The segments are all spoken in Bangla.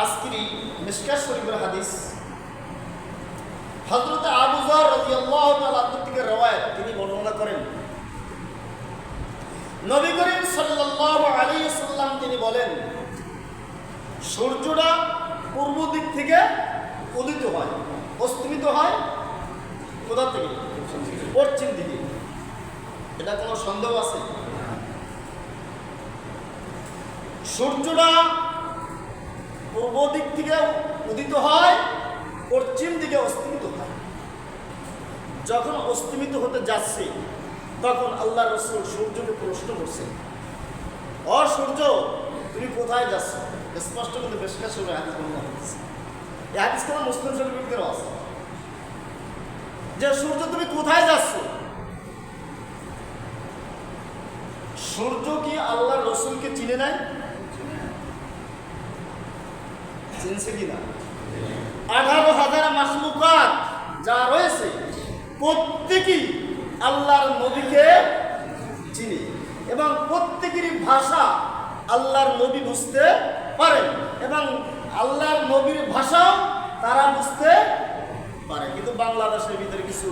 আজকেরই মিশকাত শরীফের হাদিস হযরত আবু যর রাদিয়াল্লাহু তাআলা থেকে রওয়ায়াত, তিনি বর্ণনা করেন নবী করিম সাল্লাল্লাহু আলাইহি ওয়াসাল্লাম তিনি বলেন, সূর্যটা পূর্ব দিক থেকে উদিত হয়, অস্তমিত হয় কোথা থেকে? পশ্চিম দিকে। এটা কোনো সন্দেহ আছে? সূর্যটা পূর্ব দিক থেকে উদিত হয়, পশ্চিম দিকে অস্তমিত হয়। যখন অস্তমিত হতে যাচ্ছে তখন আল্লাহ রাসূল সূর্যকে প্রশ্ন করছেন, ও সূর্য, তুমি কোথায় যাচ্ছ? স্পষ্ট কিন্তু বেশ কিছু হাদিস বর্ণনা হচ্ছে। এই হাদিস কোন মুসলিম শরীফের আছে যে সূর্য তুমি কোথায় যাচ্ছ? সূর্য কি আল্লাহ রাসূলকে চিনে নাই? চিনছে কিনা? 18,000 মাখলুকাত যা রয়েছে প্রত্যেকেই আল্লাহর নবীকে চিনে এবং প্রত্যেকেরই ভাষা আল্লাহর নবী বুঝতে পারেন এবং আল্লাহর নবীর ভাষাও তারা বুঝতে পারে। কিন্তু বাংলাদেশের ভিতরে কিছু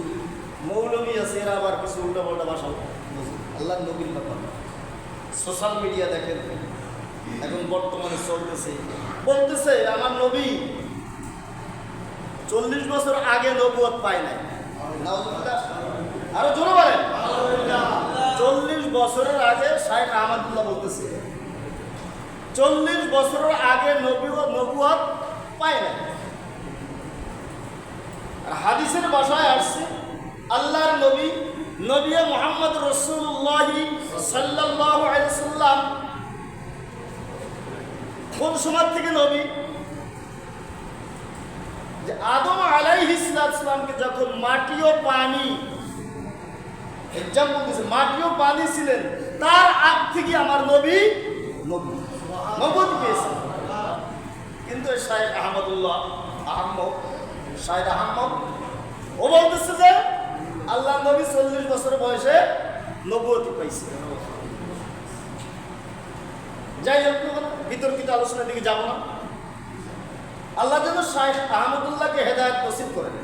মৌলবী আছে, এরা আবার কিছু উল্টাপাল্টা ভাষা বুঝে আল্লাহর নবীর ব্যাপার। সোশ্যাল মিডিয়া দেখেন এখন বর্তমানে চলতেছে, বলতেছে আমার নবী 40 বছর আগে নবুয়ত পায় নাই। আরো জোরে বলেন, 40 বছরের আগে শাইখ আহমদুল্লাহ বলতেছে 40 বছরের আগে নবুয়ত পায় নাই। আর হাদিসের ভাষায় আসছে আল্লাহর নবী নবী মুহাম্মদ রাসূলুল্লাহ সাল্লাল্লাহু আলাইহি ওয়াসাল্লাম কোন সময় থেকে নবী? যে আদম আলাইহিস সালামকে যখন মাটি ও পানি, এক্সাম্পল দিয়েছে, মাটি ও পানি ছিলেন, তার আগ থেকে আমার নবী নবুয়ত পেয়েছেন। কিন্তু শাইখ আহমদুল্লাহ শাইখ আহমদ ও বলতেছে যে আল্লাহ নবী 40 বছর বয়সে নবুয়ত পাইছে। যাই হোক, বিতর্কিত আলোচনার দিকে যাব না। আল্লাহ যেন শাইখ আহমদুল্লাহকে হেদায়েত নসিব করেন।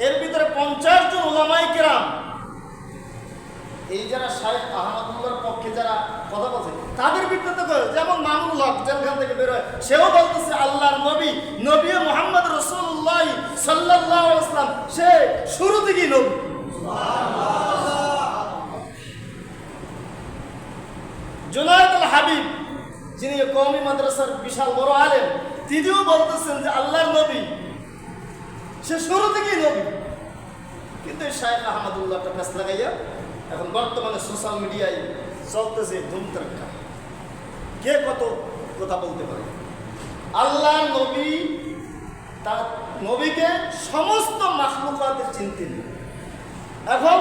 এর ভিতরে 50 জন উলামায়ে কেরাম, এই যারা শাইখ আহমদুল্লাহর পক্ষে যারা কথা বলছে তাদের বিরুদ্ধে করে, যেমন মামুনুল হক জেলখান থেকে বের হয়, সেও বলতেছে আল্লাহর নবী নবী মুহাম্মদ রাসূলুল্লাহ সাল্লাল্লাহু আলাইহি ওয়াসাল্লাম সে শুরু থেকেই নবী। জুনায়েদ আল হাবিব, যিনি কওমি মাদ্রাসার বিশাল বড় আলেম, তিনিও বলতেছেন যে আল্লাহর নবী সে শুরু থেকেই নবী। কিন্তু শাইখ আহমদুল্লাহটা ফেস লাগাইয়া এখন বর্তমানে সোশ্যাল মিডিয়ায় চলতেছে ধুমধাক্কা, কে কত কথা বলতে পারে। আল্লাহর নবী তার নবীকে সমস্ত মাখলুকাতের চিনতেন। এখন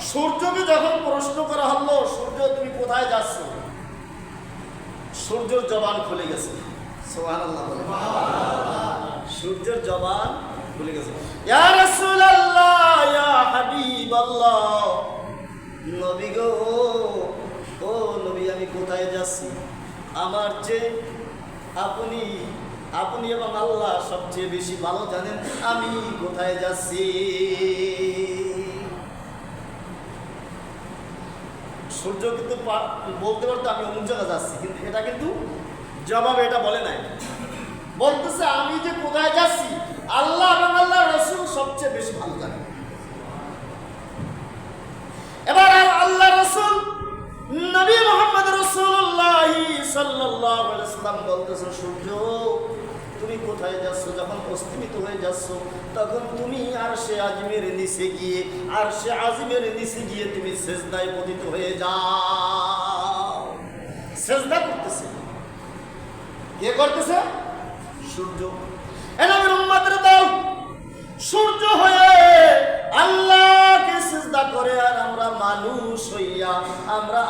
সূর্যকে যখন প্রশ্ন করা হলো, সূর্য তুমি কোথায় যাচ্ছ? সূর্যের জবান খুলে গেছে। সুবহানাল্লাহ, সূর্যের জবান খুলে গেছে। ইয়া রাসূলুল্লাহ, ইয়া হাবিবাল্লাহ, নবী গো, ও নবী, আমি কোথায় যাচ্ছি? আমার চেয়ে আপনি এবং আল্লাহ সবচেয়ে বেশি ভালো জানেন আমি কোথায় যাচ্ছি। সূর্য কিন্তু বলতে পারতো আমি অমুক জায়গায় যাচ্ছি, কিন্তু এটা কিন্তু জবাবে এটা বলে নাই। বলতেছে আমি যে কোথায় যাচ্ছি আল্লাহ এবং আল্লাহ রাসূল সবচেয়ে বেশি ভালো জানেন। এবার আল্লাহ রাসূল নবী মুহাম্মদ রাসূলুল্লাহ সাল্লাল্লাহু আলাইহি ওয়াসাল্লাম বলতেছে, সূর্য তুমি কোথায় যাচ্ছ? যখন অস্তমিত হয়ে যাচ্ছ তখন তুমি আরশে আজিমের নিচে গিয়ে তুমি সিজদায় পতিত হয়ে যাও। সিজদা করতেছে কে? করতেছে সূর্য। নবীর উম্মতের দল সূর্য হয়ে আল্লাহকে সিজদা করে, আর আমরা মানুষ হইয়া আমরা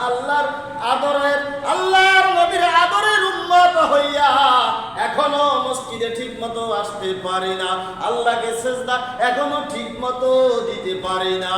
আল্লাহর নবীর আদরের উম্মত হইয়া এখনো মসজিদে ঠিক মতো আসতে পারি না, আল্লাহকে সিজদা এখনো ঠিক মতো দিতে পারি না।